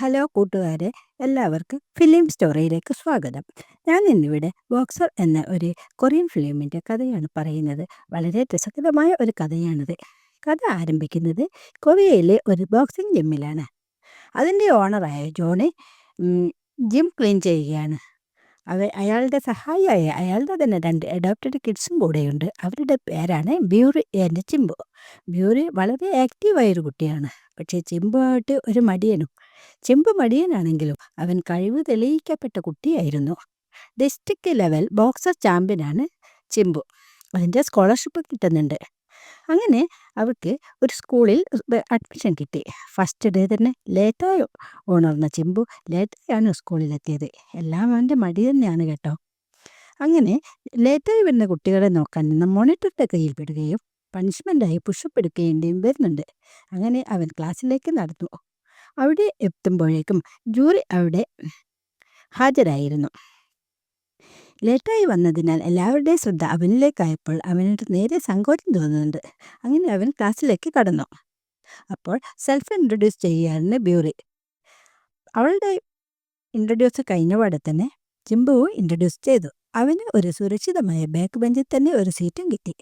Hello കൂട്ടുകാരെ, എല്ലാവർക്കും film സ്റ്റോറിയിലേക്ക് സ്വാഗതം. ഞാൻ ഇന്നിവിടെ ബോക്സർ എന്ന ഒരു കൊറിയൻ ഫിലിമിൻ്റെ കഥയാണ് പറയുന്നത്. വളരെ രസകരമായ ഒരു കഥയാണിത്. കഥ ആരംഭിക്കുന്നത് കൊറിയയിലെ ഒരു ബോക്സിംഗ് ജിമ്മിലാണ്. അതിൻ്റെ ഓണറായ ജോണി ജിം ക്ലീൻ ചെയ്യുകയാണ്. അയാളുടെ സഹായിയായ അയാളുടെ തന്നെ 2 അഡോപ്റ്റഡ് കിഡ്സും കൂടെയുണ്ട്. അവരുടെ പേരാണ് ബ്യൂറി ആൻഡ് ചിമ്പു. ബ്യൂറി വളരെ ആക്റ്റീവായൊരു കുട്ടിയാണ്. പക്ഷേ ചിമ്പുമായിട്ട് ഒരു മടിയനും. ചിമ്പു മടിയനാണെങ്കിലും അവൻ കഴിവ് തെളിയിക്കപ്പെട്ട കുട്ടിയായിരുന്നു. ഡിസ്ട്രിക്ട് ലെവൽ ബോക്സർ ചാമ്പ്യനാണ് ചിമ്പു. അതിൻ്റെ സ്കോളർഷിപ്പ് കിട്ടുന്നുണ്ട്. അങ്ങനെ അവർക്ക് ഒരു സ്കൂളിൽ അഡ്മിഷൻ കിട്ടി. ഫസ്റ്റ് ഡേ തന്നെ ലേറ്റായി ഉണർന്ന ചിമ്പു ലേറ്റായാണ് സ്കൂളിലെത്തിയത്. എല്ലാം അവൻ്റെ മടി തന്നെയാണ് കേട്ടോ. അങ്ങനെ ലേറ്റായി വരുന്ന കുട്ടികളെ നോക്കാൻ നിന്ന മോണിറ്ററുടെ കയ്യിൽ പെടുകയും പണിഷ്മെൻ്റായി പുഷപ്പ് എടുക്കുകയും വരുന്നുണ്ട്. അങ്ങനെ അവൻ ക്ലാസ്സിലേക്ക് നടന്നു. അവിടെ എത്തുമ്പോഴേക്കും ജൂറി അവിടെ ഹാജരായിരുന്നു. ലേറ്റായി വന്നതിനാൽ എല്ലാവരുടെയും ശ്രദ്ധ അവനിലേക്കായപ്പോൾ അവനോട് നേരെ സങ്കോചം തോന്നുന്നുണ്ട്. അങ്ങനെ അവൻ ക്ലാസ്സിലേക്ക് കടന്നു. അപ്പോൾ സെൽഫ് ഇൻട്രൊഡ്യൂസ് ചെയ്യുകയാണ് ബ്യൂറി. അവളുടെ ഇൻട്രൊഡ്യൂസ് കഴിഞ്ഞപാടെ തന്നെ ചിമ്പുവും ഇൻട്രൊഡ്യൂസ് ചെയ്തു. അവന് ഒരു സുരക്ഷിതമായ ബാക്ക് ബെഞ്ചിൽ തന്നെ ഒരു സീറ്റും കിട്ടി.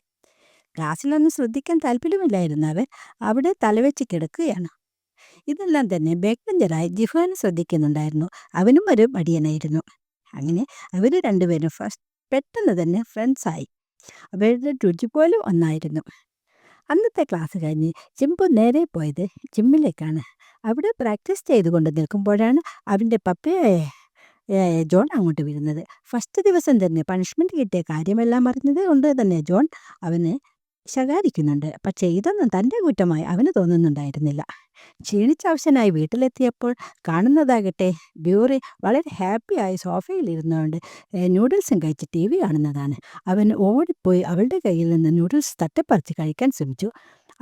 ക്ലാസ്സിലൊന്നും ശ്രദ്ധിക്കാൻ താല്പര്യമില്ലായിരുന്നു അവൻ. അവിടെ തലവെച്ച് കിടക്കുകയാണ്. ഇതെല്ലാം തന്നെ ബാക്ക് ബെഞ്ചറായി ജിഫാൻ ശ്രദ്ധിക്കുന്നുണ്ടായിരുന്നു. അവനും ഒരു മടിയനായിരുന്നു. അങ്ങനെ അവർ രണ്ടുപേരും പെട്ടെന്ന് തന്നെ ഫ്രണ്ട്സായി. അവരുടെ രുചി പോലും ഒന്നായിരുന്നു. അന്നത്തെ ക്ലാസ് കഴിഞ്ഞ് ചിമ്പു നേരെ പോയത് ജിമ്മിലേക്കാണ്. അവിടെ പ്രാക്ടീസ് ചെയ്തുകൊണ്ട് നിൽക്കുമ്പോഴാണ് അവൻ്റെ പപ്പയായ ജോൺ അങ്ങോട്ട് വരുന്നത്. ഫസ്റ്റ് ദിവസം തന്നെ പണിഷ്മെൻറ്റ് കിട്ടിയ കാര്യമെല്ലാം അറിഞ്ഞത് കൊണ്ട് തന്നെ ജോൺ അവന് ശകാരിക്കുന്നുണ്ട്. പക്ഷേ ഇതൊന്നും തൻ്റെ കുറ്റമായി അവന് തോന്നുന്നുണ്ടായിരുന്നില്ല. ക്ഷീണിച്ചാവശ്യനായി വീട്ടിലെത്തിയപ്പോൾ കാണുന്നതാകട്ടെ ബ്യൂറി വളരെ ഹാപ്പിയായി സോഫയിലിരുന്നുകൊണ്ട് നൂഡിൽസും കഴിച്ച് TV കാണുന്നതാണ്. അവൻ ഓടിപ്പോയി അവളുടെ കയ്യിൽ നിന്ന് നൂഡിൽസ് തട്ടിപ്പറിച്ച് കഴിക്കാൻ ശ്രമിച്ചു.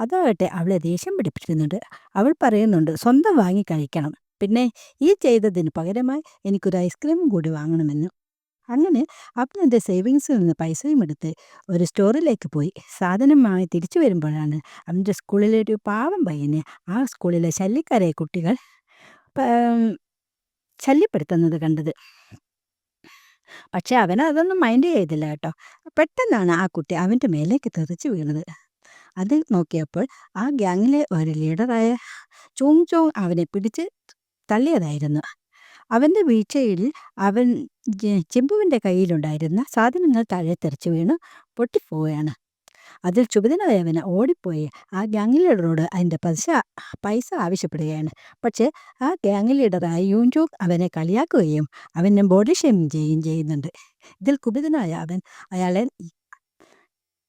അതാകട്ടെ അവളെ ദേഷ്യം പിടിപ്പിക്കുന്നുണ്ട്. അവൾ പറയുന്നുണ്ട് സ്വന്തം വാങ്ങി കഴിക്കണം, പിന്നെ ഈ ചെയ്തതിന് പകരമായി എനിക്കൊരു ഐസ്ക്രീമും കൂടി വാങ്ങണമെന്ന്. അങ്ങനെ അവൻ എൻ്റെ സേവിങ്സിൽ നിന്ന് പൈസയും എടുത്ത് ഒരു സ്റ്റോറിലേക്ക് പോയി. സാധനമായി തിരിച്ചു വരുമ്പോഴാണ് അവൻ്റെ സ്കൂളിലെ ഒരു പാവം പയ്യനെ ആ സ്കൂളിലെ ശല്യക്കാരായ കുട്ടികൾ ശല്യപ്പെടുത്തുന്നത് കണ്ടത്. പക്ഷെ അവൻ അതൊന്നും മൈൻഡ് ചെയ്തില്ല കേട്ടോ. പെട്ടെന്നാണ് ആ കുട്ടി അവൻ്റെ മേലേക്ക് തെറിച്ചു വീണത്. അത് നോക്കിയപ്പോൾ ആ ഗ്യാങ്ങിലെ ഒരു ലീഡറായ ചോങ് ചോങ് അവനെ പിടിച്ച് തള്ളിയതായിരുന്നു. അവൻ്റെ വീഴ്ചയിൽ അവൻ ചിമ്പുവിൻ്റെ കയ്യിലുണ്ടായിരുന്ന സാധനങ്ങൾ താഴെ തെറിച്ചു വീണ് പൊട്ടിപ്പോവുകയാണ്. അതിൽ ക്ഷുഭിതനായ അവന് ഓടിപ്പോയി ആ ഗ്യാങ് ലീഡറോട് അതിൻ്റെ പൈസ ആവശ്യപ്പെടുകയാണ്. പക്ഷേ ആ ഗ്യാങ് ലീഡറായ യൂൻജോങ് അവനെ കളിയാക്കുകയും അവനെ ബോഡി ഷേമിങ് ചെയ്യുകയും ചെയ്യുന്നുണ്ട്. ഇതിൽ കുപിതനായ അവൻ അയാളെ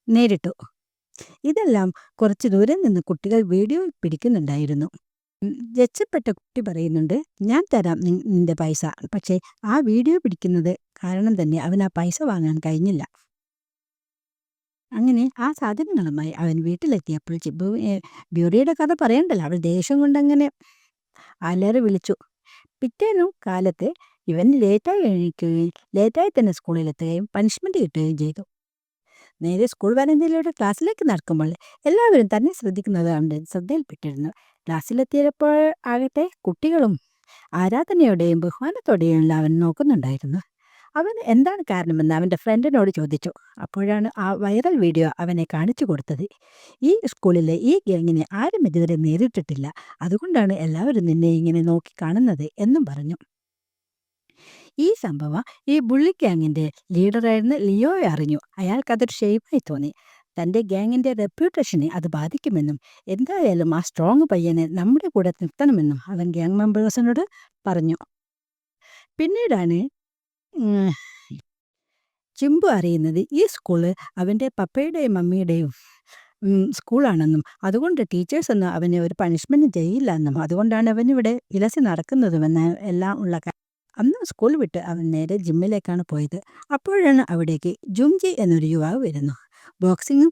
നേരിട്ടു. ഇതെല്ലാം കുറച്ച് ദൂരെ നിന്ന് കുട്ടികൾ വീഡിയോ പിടിക്കുന്നുണ്ടായിരുന്നു. രക്ഷപ്പെട്ട കുട്ടി പറയുന്നുണ്ട്, ഞാൻ തരാം നിന്റെ പൈസ. പക്ഷേ ആ വീഡിയോ പിടിക്കുന്നത് കാരണം തന്നെ അവൻ ആ പൈസ വാങ്ങാൻ കഴിഞ്ഞില്ല. അങ്ങനെ ആ സാധനങ്ങളുമായി അവൻ വീട്ടിലെത്തിയപ്പോൾ ബ്യൂറിയുടെ കഥ പറയണ്ടല്ലോ. അവൾ ദേഷ്യം കൊണ്ടങ്ങനെ അലറി വിളിച്ചു. പിറ്റേന്നും കാലത്ത് ഇവൻ ലേറ്റായി എണീക്കുകയും ലേറ്റായി തന്നെ സ്കൂളിലെത്തുകയും പണിഷ്മെൻറ്റ് കിട്ടുകയും ചെയ്തു. നേരെ സ്കൂൾ വരാന്തയിലൂടെ ക്ലാസ്സിലേക്ക് നടക്കുമ്പോൾ എല്ലാവരും തന്നെ ശ്രദ്ധിക്കുന്നത് അവൻ്റെ ശ്രദ്ധയിൽപ്പെട്ടിരുന്നു. ക്ലാസ്സിലെത്തിയപ്പോൾ ആകട്ടെ കുട്ടികളും ആരാധനയോടെയും ബഹുമാനത്തോടെയും അവൻ നോക്കുന്നുണ്ടായിരുന്നു. അവൻ എന്താണ് കാരണമെന്ന് അവൻ്റെ ഫ്രണ്ടിനോട് ചോദിച്ചു. അപ്പോഴാണ് ആ വൈറൽ വീഡിയോ അവനെ കാണിച്ചു കൊടുത്തത്. ഈ സ്കൂളിലെ ഈ ഗ്യാങ്ങിനെ ആരും ഇതുവരെ നേരിട്ടിട്ടില്ല, അതുകൊണ്ടാണ് എല്ലാവരും നിന്നെ ഇങ്ങനെ നോക്കി കാണുന്നത് എന്നും പറഞ്ഞു. ഈ സംഭവം ഈ ബുള്ളി ഗ്യാങ്ങിൻ്റെ ലീഡറായിരുന്ന ലിയോയെ അറിഞ്ഞു. അയാൾക്കതൊരു ഷെയ്മായി തോന്നി. തൻ്റെ ഗ്യാങ്ങിൻ്റെ റെപ്യൂട്ടേഷനെ അത് ബാധിക്കുമെന്നും എന്തായാലും ആ സ്ട്രോങ് പയ്യനെ നമ്മുടെ കൂടെ നിർത്തണമെന്നും അവൻ ഗ്യാങ് മെമ്പേഴ്സിനോട് പറഞ്ഞു. പിന്നീടാണ് ചിമ്പു അറിയുന്നത് ഈ സ്കൂള് അവൻ്റെ പപ്പയുടെയും മമ്മിയുടെയും സ്കൂളാണെന്നും അതുകൊണ്ട് ടീച്ചേഴ്സൊന്നും അവനെ ഒരു പണിഷ്മെൻറ്റും ചെയ്യില്ല എന്നും അതുകൊണ്ടാണ് അവനിവിടെ വിലസി നടക്കുന്നതുമെന്ന് എല്ലാം ഉള്ള. അന്ന് സ്കൂൾ വിട്ട് അവൻ നേരെ ജിമ്മിലേക്കാണ് പോയത്. അപ്പോഴാണ് അവിടേക്ക് ജുംജി എന്നൊരു യുവാവ് വരുന്നു. ബോക്സിങ്ങും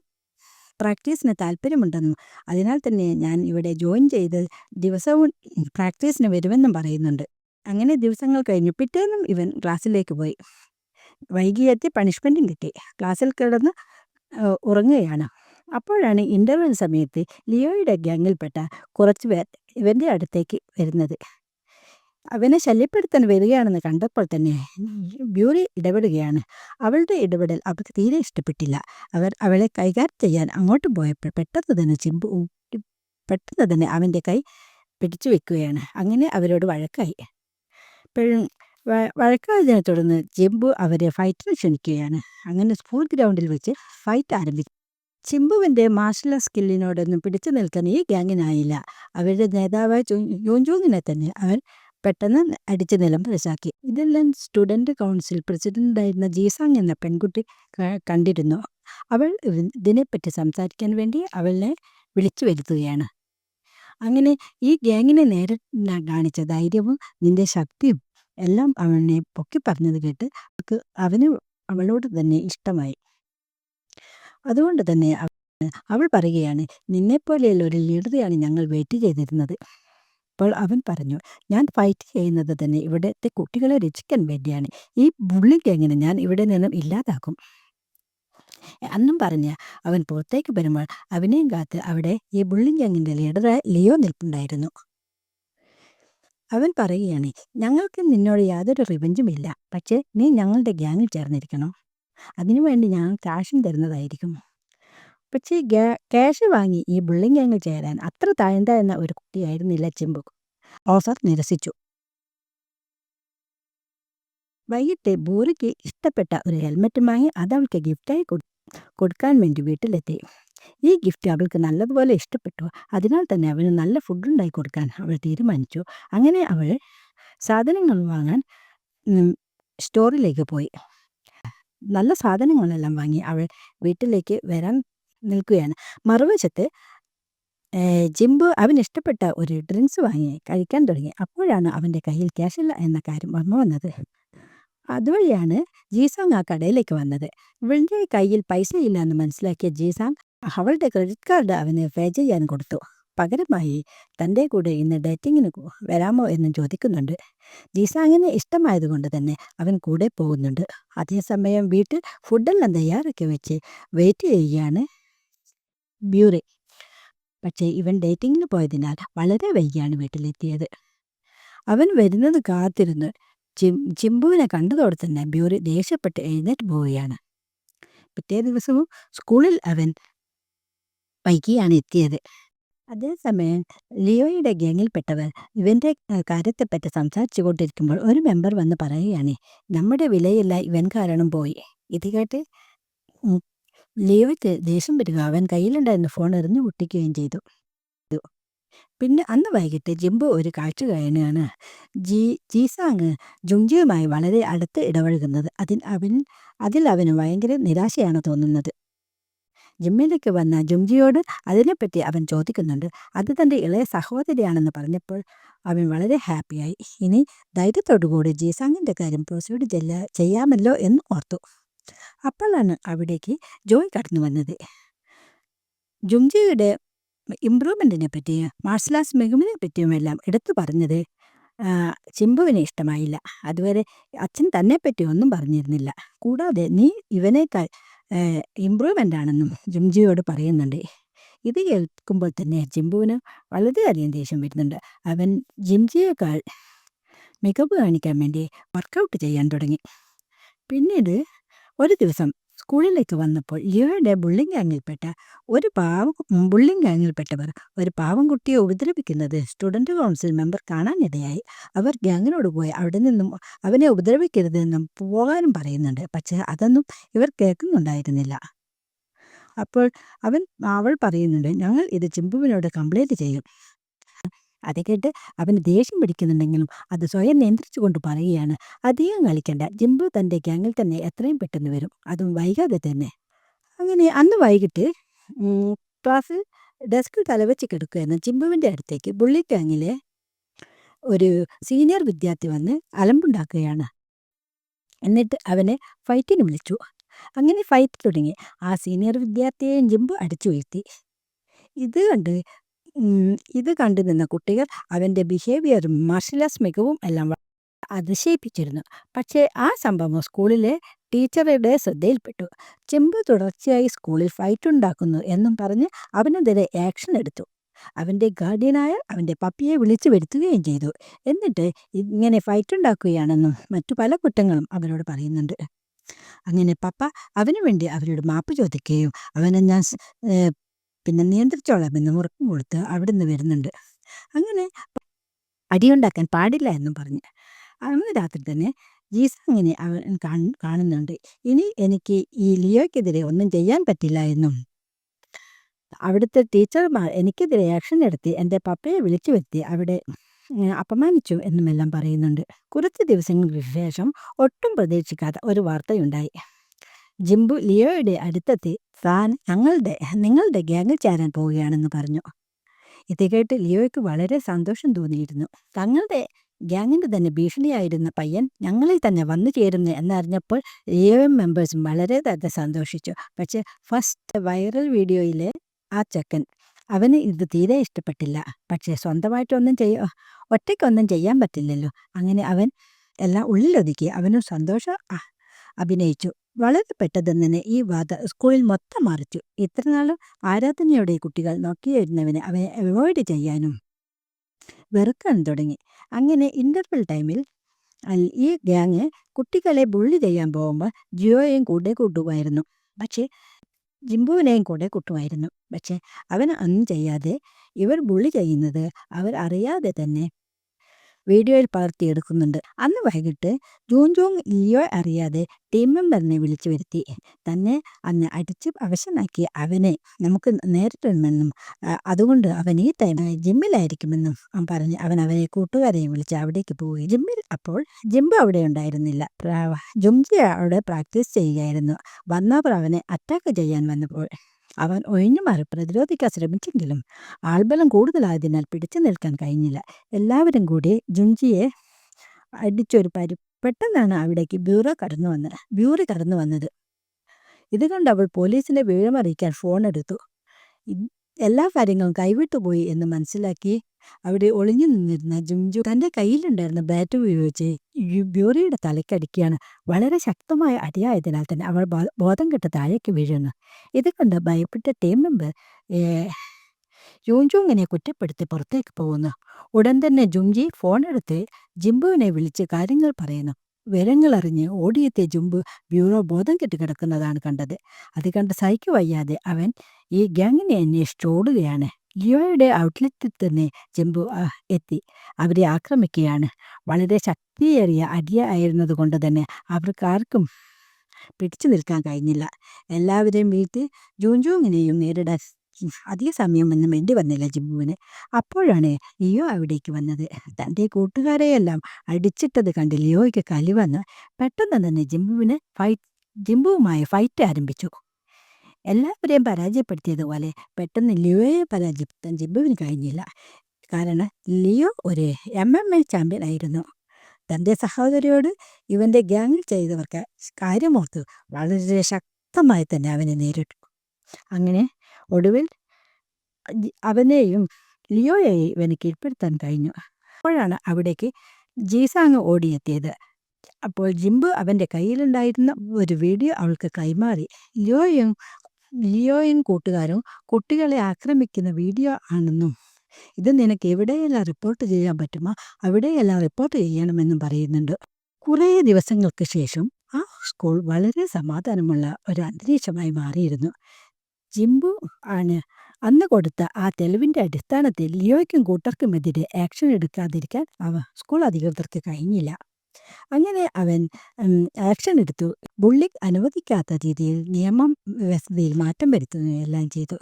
പ്രാക്ടീസിന് താല്പര്യമുണ്ടെന്നും അതിനാൽ തന്നെ ഞാൻ ഇവിടെ ജോയിൻ ചെയ്ത് ദിവസവും പ്രാക്ടീസിന് വരുമെന്നും പറയുന്നുണ്ട്. അങ്ങനെ ദിവസങ്ങൾ കഴിഞ്ഞു. പിറ്റേന്നും ഇവൻ ക്ലാസ്സിലേക്ക് പോയി. വൈകിയെത്തി പണിഷ്മെൻറ്റും കിട്ടി. ക്ലാസ്സിൽ കിടന്ന് ഉറങ്ങുകയാണ്. അപ്പോഴാണ് ഇൻ്റർവെൽ സമയത്ത് ലിയോയുടെ ഗ്യാങ്ങിൽപ്പെട്ട കുറച്ച് പേർ ഇവൻ്റെ അടുത്തേക്ക് വരുന്നത്. അവനെ ശല്യപ്പെടുത്താൻ വരികയാണെന്ന് കണ്ടപ്പോൾ തന്നെ ബ്യൂറി ഇടപെടുകയാണ്. അവളുടെ ഇടപെടൽ അവൾക്ക് തീരെ ഇഷ്ടപ്പെട്ടില്ല. അവളെ കൈകാര്യം ചെയ്യാൻ അങ്ങോട്ട് പോയപ്പോൾ പെട്ടെന്ന് തന്നെ അവൻ്റെ കൈ പിടിച്ചു വെക്കുകയാണ്. അങ്ങനെ അവരോട് വഴക്കായി. വഴക്കായതിനെ തുടർന്ന് ചിമ്പു അവരെ ഫൈറ്റിന് ക്ഷണിക്കുകയാണ്. അങ്ങനെ സ്കൂൾ ഗ്രൗണ്ടിൽ വെച്ച് ഫൈറ്റ് ആരംഭിച്ചു. ചിമ്പുവിൻ്റെ മാർഷൽ ആർട്ട് സ്കില്ലിനോടൊന്നും പിടിച്ചു നിൽക്കാൻ ഈ ഗ്യാങ്ങിനായില്ല. അവരുടെ നേതാവായ യോഞ്ചോങ്ങിനെ തന്നെ അവൻ പെട്ടെന്ന് അടിച്ച് നിലംപരിശാക്കി. ഇതെല്ലാം സ്റ്റുഡൻറ് കൗൺസിൽ പ്രസിഡന്റായിരുന്ന ജീസാങ് എന്ന പെൺകുട്ടി കണ്ടിരുന്നു. അവൾ ഇതിനെപ്പറ്റി സംസാരിക്കാൻ വേണ്ടി അവളെ വിളിച്ചു വരുത്തുകയാണ്. അങ്ങനെ ഈ ഗ്യാങ്ങിനെ നേരെ കാണിച്ച ധൈര്യവും നിന്റെ ശക്തിയും എല്ലാം അവനെ പൊക്കി പറഞ്ഞത് കേട്ട് അവന് അവളോട് തന്നെ ഇഷ്ടമായി. അതുകൊണ്ട് തന്നെ അവൾ പറയുകയാണ്, നിന്നെപ്പോലെയുള്ള ഒരു ലീഡറെയാണ് ഞങ്ങൾ വെയിറ്റ് ചെയ്തിരുന്നത്. അപ്പോൾ അവൻ പറഞ്ഞു, ഞാൻ ഫൈറ്റ് ചെയ്യുന്നത് തന്നെ ഇവിടുത്തെ കുട്ടികളെ രക്ഷിക്കാൻ വേണ്ടിയാണ്. ഈ ബുള്ളി ഗ്യാങ്ങിനെ ഞാൻ ഇവിടെ നിന്നും ഇല്ലാതാക്കും. അന്നും പറഞ്ഞ് അവൻ പുറത്തേക്ക് വരുമ്പോൾ അവനെയും കാത്ത് അവിടെ ഈ ബുള്ളി ഗ്യാങ്ങിൻ്റെ ലീഡറായ ലിയോ നിൽപ്പുണ്ടായിരുന്നു. അവൻ പറയുകയാണ്, ഞങ്ങൾക്ക് നിന്നോട് യാതൊരു റിവഞ്ചും ഇല്ല. പക്ഷേ നീ ഞങ്ങളുടെ ഗ്യാങ്ങിൽ ചേർന്നിരിക്കണം. അതിനുവേണ്ടി ഞങ്ങൾ കാശും തരുന്നതായിരിക്കും. പക്ഷേ ക്യാഷ് വാങ്ങി ഈ ബുള്ളി ഗ്യാങ്ങിൽ ചേരാൻ അത്ര താഴ്ന്ന എന്ന ഒരു കുട്ടിയായിരുന്നില്ല ചിമ്പു. ഓഫർ നിരസിച്ചു. വൈകിട്ട് ബൂറിക്ക് ഇഷ്ടപ്പെട്ട ഒരു ഹെൽമെറ്റ് വാങ്ങി അതവൾക്ക് ഗിഫ്റ്റായി കൊടുക്കാൻ വേണ്ടി വീട്ടിലെത്തി. ഈ ഗിഫ്റ്റ് അവൾക്ക് നല്ലതുപോലെ ഇഷ്ടപ്പെട്ടു. അതിനാൽ തന്നെ അവന് നല്ല ഫുഡ് ഉണ്ടാക്കി കൊടുക്കാൻ അവൾ തീരുമാനിച്ചു. അങ്ങനെ അവൾ സാധനങ്ങൾ വാങ്ങാൻ സ്റ്റോറിലേക്ക് പോയി. നല്ല സാധനങ്ങളെല്ലാം വാങ്ങി അവൾ വീട്ടിലേക്ക് വരാൻ നിൽക്കുകയാണ്. മറുവശത്ത് ജിംബു അവനിഷ്ടപ്പെട്ട ഒരു ഡ്രിങ്ക്സ് വാങ്ങി കഴിക്കാൻ തുടങ്ങി. അപ്പോഴാണ് അവൻ്റെ കയ്യിൽ ക്യാഷില്ല എന്ന കാര്യം ഓർമ്മ വന്നത്. അതുവഴിയാണ് ജീസാങ് ആ കടയിലേക്ക് വന്നത്. ഇവളുടെ കയ്യിൽ പൈസ ഇല്ല എന്ന് മനസ്സിലാക്കിയ ജീസാങ് അവളുടെ ക്രെഡിറ്റ് കാർഡ് അവന് പേ ചെയ്യാൻ കൊടുത്തു. പകരമായി തൻ്റെ കൂടെ ഇന്ന് ഡേറ്റിങ്ങിന് വരാമോ എന്നും ചോദിക്കുന്നുണ്ട്. ജീസാങ്ങിന് ഇഷ്ടമായതുകൊണ്ട് തന്നെ അവൻ കൂടെ പോകുന്നുണ്ട്. അതേസമയം വീട്ടിൽ ഫുഡെല്ലാം തയ്യാറാക്കി വെച്ച് വെയിറ്റ് ചെയ്യുകയാണ് ബ്യൂറി. പക്ഷേ ഇവൻ ഡേറ്റിങ്ങിന് പോയതിനാൽ വളരെ വൈകിയാണ് വീട്ടിലെത്തിയത്. അവൻ വരുന്നത് കാത്തിരുന്ന് ചിമ്പുവിനെ കണ്ടതോടെ തന്നെ ബ്യൂറി ദേഷ്യപ്പെട്ട് എഴുന്നേറ്റ് പോവുകയാണ്. പിറ്റേ ദിവസവും സ്കൂളിൽ അവൻ വൈകിയാണ് എത്തിയത്. അതേസമയം ലിയോയുടെ ഗ്യാങ്ങിൽപ്പെട്ടവർ ഇവൻ്റെ കാര്യത്തെപ്പറ്റി സംസാരിച്ചു കൊണ്ടിരിക്കുമ്പോൾ ഒരു മെമ്പർ വന്ന് പറയുകയാണ്, നമ്മുടെ വിലയെല്ലാം ഇവൻ കാരണം പോയി. ഇത് കേട്ട് ലിയോയ്ക്ക് ദേഷ്യം വരിക അവൻ കയ്യിലുണ്ടായിരുന്ന ഫോൺ എറിഞ്ഞു പൊട്ടിക്കുകയും ചെയ്തു. പിന്നെ അന്ന് വൈകിട്ട് ജിംബു ഒരു കാഴ്ച കാണുകയാണ്. ജീസാങ് ജുങ്ജിയുമായി വളരെ അടുത്ത് ഇടപഴകുന്നത്. അതിൽ അവന് ഭയങ്കര നിരാശയാണ് തോന്നുന്നത്. ജിമ്മിലേക്ക് വന്ന ജുങ്ജിയോട് അതിനെപ്പറ്റി അവൻ ചോദിക്കുന്നുണ്ട്. അത് തൻ്റെ ഇളയ സഹോദരിയാണെന്ന് പറഞ്ഞപ്പോൾ അവൻ വളരെ ഹാപ്പിയായി. ഇനി ധൈര്യത്തോടുകൂടി ജീസാങ്ങിൻ്റെ കാര്യം പ്രൊസീഡ് ചെയ്യാമല്ലോ എന്ന് ഓർത്തു. അപ്പോഴാണ് അവിടേക്ക് ജോയ് കടന്നു വന്നത്. ജുങ്ജിയുടെ ഇമ്പ്രൂവ്മെൻറ്റിനെ പറ്റിയും മാർഷൽ ആർട്സ് മികവിനെ പറ്റിയുമെല്ലാം എടുത്തു പറഞ്ഞത് ചിമ്പുവിനെ ഇഷ്ടമായില്ല. അതുവരെ അച്ഛൻ തന്നെപ്പറ്റി ഒന്നും പറഞ്ഞിരുന്നില്ല. കൂടാതെ നീ ഇവനേക്കാൾ ഇമ്പ്രൂവ്മെൻ്റ് ആണെന്നും ജുങ്ജിയോട് പറയുന്നുണ്ട്. ഇത് കേൾക്കുമ്പോൾ തന്നെ ജിംബുവിന് വളരെയധികം ദേഷ്യം വരുന്നുണ്ട്. അവൻ ജിംജിയേക്കാൾ മികവ് കാണിക്കാൻ വേണ്ടി വർക്കൗട്ട് ചെയ്യാൻ തുടങ്ങി. പിന്നീട് ഒരു ദിവസം സ്കൂളിലേക്ക് വന്നപ്പോൾ ലിയോയുടെ ബുള്ളിങ് ഗാങ്ങിൽപ്പെട്ടവർ ഒരു പാവം കുട്ടിയെ ഉപദ്രവിക്കുന്നത് സ്റ്റുഡൻറ് കൗൺസിൽ മെമ്പർ കാണാനിടയായി. അവർ ഗ്യാങ്ങിനോട് പോയി അവിടെ നിന്നും അവനെ ഉപദ്രവിക്കരുതെന്നും പോകാനും പറയുന്നുണ്ട്. പക്ഷേ അതൊന്നും ഇവർ കേൾക്കുന്നുണ്ടായിരുന്നില്ല. അപ്പോൾ അവൾ പറയുന്നുണ്ട്, ഞങ്ങൾ ഇത് ചിമ്പുവിനോട് കംപ്ലൈൻറ്റ് ചെയ്യും. അത് കേട്ട് അവന് ദേഷ്യം പിടിക്കുന്നുണ്ടെങ്കിലും അത് സ്വയം നിയന്ത്രിച്ചു കൊണ്ട് പറയുകയാണ്, അധികം കളിക്കണ്ട, ജിംബു തൻ്റെ ഗ്യാങ്ങിൽ തന്നെ എത്രയും പെട്ടെന്ന് വരും, അതും വൈകാതെ തന്നെ. അങ്ങനെ അന്ന് വൈകിട്ട് ക്ലാസ്സിൽ ഡെസ്കിൽ തലവെച്ച് കിടക്കുകയായിരുന്നു. ജിംബുവിൻ്റെ അടുത്തേക്ക് ബുള്ളി ഗ്യാങ്ങിലെ ഒരു സീനിയർ വിദ്യാർത്ഥി വന്ന് അലമ്പുണ്ടാക്കുകയാണ്. എന്നിട്ട് അവനെ ഫൈറ്റിന് വിളിച്ചു. അങ്ങനെ ഫൈറ്റ് തുടങ്ങി. ആ സീനിയർ വിദ്യാർത്ഥിയെയും ജിംബു അടിച്ചു വീഴ്ത്തി. ഇത് കണ്ടു നിന്ന കുട്ടികൾ അവൻ്റെ ബിഹേവിയറും മാർഷൽ ആർട്സ് മികവും എല്ലാം അതിശയിപ്പിച്ചിരുന്നു. പക്ഷേ ആ സംഭവം സ്കൂളിലെ ടീച്ചറുടെ ശ്രദ്ധയിൽപ്പെട്ടു. ചിമ്പു തുടർച്ചയായി സ്കൂളിൽ ഫൈറ്റ് ഉണ്ടാക്കുന്നു എന്നും പറഞ്ഞ് അവനെതിരെ ആക്ഷൻ എടുത്തു. അവൻ്റെ ഗാർഡിയനായ അവൻ്റെ പപ്പിയെ വിളിച്ചു വരുത്തുകയും ചെയ്തു. എന്നിട്ട് ഇങ്ങനെ ഫൈറ്റ് ഉണ്ടാക്കുകയാണെന്നും മറ്റു പല കുറ്റങ്ങളും അവരോട് പറയുന്നുണ്ട്. അങ്ങനെ പപ്പ അവന് വേണ്ടി അവരോട് മാപ്പ് ചോദിക്കുകയും അവനെ ഞാൻ പിന്നെ നിയന്ത്രിച്ചോളാം എന്ന് ഉറപ്പും കൊടുത്ത് അവിടെ നിന്ന് വരുന്നുണ്ട്. അങ്ങനെ അടിയുണ്ടാക്കാൻ പാടില്ല എന്നും പറഞ്ഞ് അന്ന് രാത്രി തന്നെ ജീസങ്ങിനെ അവൻ കാണുന്നുണ്ട്. ഇനി എനിക്ക് ഈ ലിയോയ്ക്കെതിരെ ഒന്നും ചെയ്യാൻ പറ്റില്ല എന്നും അവിടുത്തെ ടീച്ചർമാർ എനിക്കെതിരെ ആക്ഷൻ എടുത്തി എൻ്റെ പപ്പയെ വിളിച്ചു വരുത്തി അവിടെ അപമാനിച്ചു എന്നുമെല്ലാം പറയുന്നുണ്ട്. കുറച്ച് ദിവസങ്ങൾക്ക് ശേഷം ഒട്ടും പ്രതീക്ഷിക്കാത്ത ഒരു വാർത്തയുണ്ടായി. ജിംബു ലിയോയുടെ അടുത്തെത്തി താൻ നിങ്ങളുടെ ഗ്യാങ്ങിൽ ചേരാൻ പോവുകയാണെന്ന് പറഞ്ഞു. ഇത് കേട്ട് ലിയോയ്ക്ക് വളരെ സന്തോഷം തോന്നിയിരുന്നു. തങ്ങളുടെ ഗ്യാങ്ങിൻ്റെ തന്നെ ഭീഷണിയായിരുന്ന പയ്യൻ ഞങ്ങളിൽ തന്നെ വന്നു ചേരുന്നു എന്നറിഞ്ഞപ്പോൾ ലിയോയും മെമ്പേഴ്സും വളരെ തന്നെ സന്തോഷിച്ചു. പക്ഷേ ഫസ്റ്റ് വൈറൽ വീഡിയോയിലെ ആ ചെക്കൻ അവന് ഇത് തീരെ ഇഷ്ടപ്പെട്ടില്ല. പക്ഷേ ഒറ്റയ്ക്കൊന്നും ചെയ്യാൻ പറ്റില്ലല്ലോ. അങ്ങനെ അവൻ എല്ലാം ഉള്ളിലൊതുക്കി അവനും സന്തോഷം അഭിനയിച്ചു. വളരെ പെട്ടെന്ന് തന്നെ ഈ വാർത്ത സ്കൂളിൽ മൊത്തം മറിച്ചു. ഇത്രനാളും ആരാധനയോടെ കുട്ടികൾ നോക്കിയിരുന്നവനെ അവനെ അവോയ്ഡ് ചെയ്യാനും വെറുക്കാൻ തുടങ്ങി. അങ്ങനെ ഇൻ്റർവെൽ ടൈമിൽ ഈ ഗ്യാങ് കുട്ടികളെ ബുള്ളി ചെയ്യാൻ പോകുമ്പോൾ ജിയോയെയും കൂടെ കൂട്ടുമായിരുന്നു. പക്ഷേ ജിംബുവിനെയും കൂടെ കൂട്ടുമായിരുന്നു. പക്ഷേ അവൻ ഒന്നും ചെയ്യാതെ ഇവർ ബുള്ളി ചെയ്യുന്നത് അവർ അറിയാതെ തന്നെ വീഡിയോയിൽ പകർത്തിയെടുക്കുന്നുണ്ട്. അന്ന് വൈകിട്ട് ജൂങ് ലിയോ അറിയാതെ ടീം മെമ്പറിനെ വിളിച്ചു വരുത്തി തന്നെ അന്ന് അടിച്ച് അവശനാക്കി അവനെ നമുക്ക് നേരിടണമെന്നും അതുകൊണ്ട് അവൻ ഈ ടൈം ജിമ്മിലായിരിക്കുമെന്നും പറഞ്ഞ് അവനെ കൂട്ടുകാരെയും വിളിച്ച് അവിടേക്ക് പോവുകയും ജിമ്മിൽ അപ്പോൾ ജിംബു അവിടെ ഉണ്ടായിരുന്നില്ല. ജുംജി അവിടെ പ്രാക്ടീസ് ചെയ്യുകയായിരുന്നു. വന്നവർ അവനെ അറ്റാക്ക് ചെയ്യാൻ വന്നപ്പോൾ അവൻ ഒഴിഞ്ഞു മാറി പ്രതിരോധിക്കാൻ ശ്രമിച്ചെങ്കിലും ആൾബലം കൂടുതലായതിനാൽ പിടിച്ചു നിൽക്കാൻ കഴിഞ്ഞില്ല. എല്ലാവരും കൂടി ജുംജിയെ അടിച്ചൊരു പെട്ടെന്നാണ് അവിടേക്ക് ബ്യൂറി കടന്നു വന്നത്. ഇത് കണ്ട് അവൾ പോലീസിനെ വിവരമറിയിക്കാൻ ഫോൺ എടുത്തു. എല്ലാ കാര്യങ്ങളും കൈവിട്ടുപോയി എന്ന് മനസ്സിലാക്കി അവിടെ ഒളിഞ്ഞു നിന്നിരുന്ന ജുംജു തൻ്റെ കയ്യിലുണ്ടായിരുന്ന ബാറ്റ് ഉപയോഗിച്ച് ബ്യൂറിയുടെ തലയ്ക്കടിക്കുകയാണ്. വളരെ ശക്തമായ അടിയായതിനാൽ തന്നെ അവൾ ബോധം കെട്ട് താഴേക്ക് വീഴുന്നു. ഇത് കണ്ട് ഭയപ്പെട്ട ടീം മെമ്പർ ജൂങ്ജുങ്ങിനെ കുറ്റപ്പെടുത്തി പുറത്തേക്ക് പോകുന്നു. ഉടൻ തന്നെ ജുംജി ഫോണെടുത്ത് ജിംബുവിനെ വിളിച്ച് കാര്യങ്ങൾ പറയുന്നു. വിവരങ്ങളറിഞ്ഞ് ഓടിയെത്തിയ ജിംബു ബ്യൂറോ ബോധം കെട്ട് കിടക്കുന്നതാണ് കണ്ടത്. അത് കണ്ട് സഹിക്കു വയ്യാതെ അവൻ ഈ ഗ്യാങ്ങിനെ അന്വേഷിച്ച് ഓടുകയാണ്. ലിയോയുടെ ഔട്ട്ലെറ്റിൽ തന്നെ ജിംബു എത്തി അവരെ ആക്രമിക്കുകയാണ്. വളരെ ശക്തിയേറിയ അടിയായിരുന്നത് കൊണ്ട് തന്നെ അവർക്കാർക്കും പിടിച്ചു നിൽക്കാൻ കഴിഞ്ഞില്ല. എല്ലാവരെയും വീഴ്ത്തി ജൂങ്ജുങ്ങിനെയും നേരിടാൻ അധിക സമയമൊന്നും വേണ്ടി വന്നില്ല ജിംബുവിന്. അപ്പോഴാണ് ലിയോ അവിടേക്ക് വന്നത്. തൻ്റെ കൂട്ടുകാരെയെല്ലാം അടിച്ചിട്ടത് കണ്ട് ലിയോയ്ക്ക് കലി വന്ന് പെട്ടെന്ന് തന്നെ ജിംബുവുമായി ഫൈറ്റ് ആരംഭിച്ചു. എല്ലാവരെയും പരാജയപ്പെടുത്തിയതുപോലെ പെട്ടെന്ന് ലിയോയെ പരാജയപ്പെടുത്താൻ ജിംബുവിന് കഴിഞ്ഞില്ല. കാരണം ലിയോ ഒരു MMA ചാമ്പ്യൻ ആയിരുന്നു. തൻ്റെ സഹോദരിയോട് ഇവൻ്റെ ഗ്യാങ്ങിൽ ചെയ്തവർക്ക് കാര്യമോർത്ത് വളരെ ശക്തമായി തന്നെ അവനെ നേരിട്ടു. അങ്ങനെ ഒടുവിൽ അവനെയും ലിയോയെയും ഇവന് കീഴ്പ്പെടുത്താൻ കഴിഞ്ഞു. അപ്പോഴാണ് അവിടേക്ക് ജീസാങ് ഓടിയെത്തിയത്. അപ്പോൾ ജിംബു അവൻ്റെ കയ്യിലുണ്ടായിരുന്ന ഒരു വീഡിയോ അവൾക്ക് കൈമാറി. ലിയോയും കൂട്ടുകാരും കുട്ടികളെ ആക്രമിക്കുന്ന വീഡിയോ ആണെന്നും ഇത് നിനക്ക് എവിടെയെല്ലാം റിപ്പോർട്ട് ചെയ്യാൻ പറ്റുമോ അവിടെയെല്ലാം റിപ്പോർട്ട് ചെയ്യണമെന്നും പറയുന്നുണ്ട്. കുറേ ദിവസങ്ങൾക്ക് ശേഷം ആ സ്കൂൾ വളരെ സമാധാനമുള്ള ഒരു അന്തരീക്ഷമായി മാറിയിരുന്നു. ജിംബു ആണ് അന്ന് കൊടുത്ത ആ തെളിവിൻ്റെ അടിസ്ഥാനത്തിൽ ലിയോയ്ക്കും കൂട്ടർക്കുമെതിരെ ആക്ഷൻ എടുക്കാതിരിക്കാൻ സ്കൂൾ അധികൃതർക്ക് കഴിഞ്ഞില്ല. അങ്ങനെ അവൻ ആക്ഷൻ എടുത്തു. ബുള്ളിങ് അനുവദിക്കാത്ത രീതിയിൽ നിയമം വ്യവസ്ഥയിൽ മാറ്റം വരുത്തുകയെല്ലാം ചെയ്തു.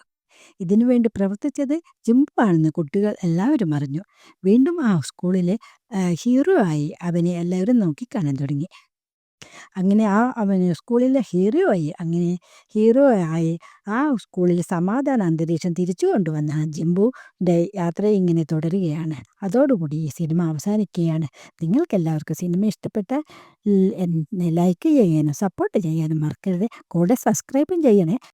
ഇതിനുവേണ്ടി പ്രവർത്തിച്ചത് ജിംബു ആണെന്ന് കുട്ടികൾ എല്ലാവരും അറിഞ്ഞു. വീണ്ടും ആ സ്കൂളിലെ ഹീറോ ആയി അവനെ എല്ലാവരും നോക്കിക്കാണാൻ തുടങ്ങി. അങ്ങനെ അവന് സ്കൂളിലെ ഹീറോ ആയി ആ സ്കൂളിൽ സമാധാന അന്തരീക്ഷം തിരിച്ചു കൊണ്ടുവന്ന ജിംബുയുടെ യാത്ര ഇങ്ങനെ തുടരുകയാണ്. അതോടുകൂടി ഈ സിനിമ അവസാനിക്കുകയാണ്. നിങ്ങൾക്കെല്ലാവർക്കും സിനിമ ഇഷ്ടപ്പെട്ടാൽ ലൈക്ക് ചെയ്യാനും സപ്പോർട്ട് ചെയ്യാനും മറക്കരുത്. കൂടെ സബ്സ്ക്രൈബും ചെയ്യണേ.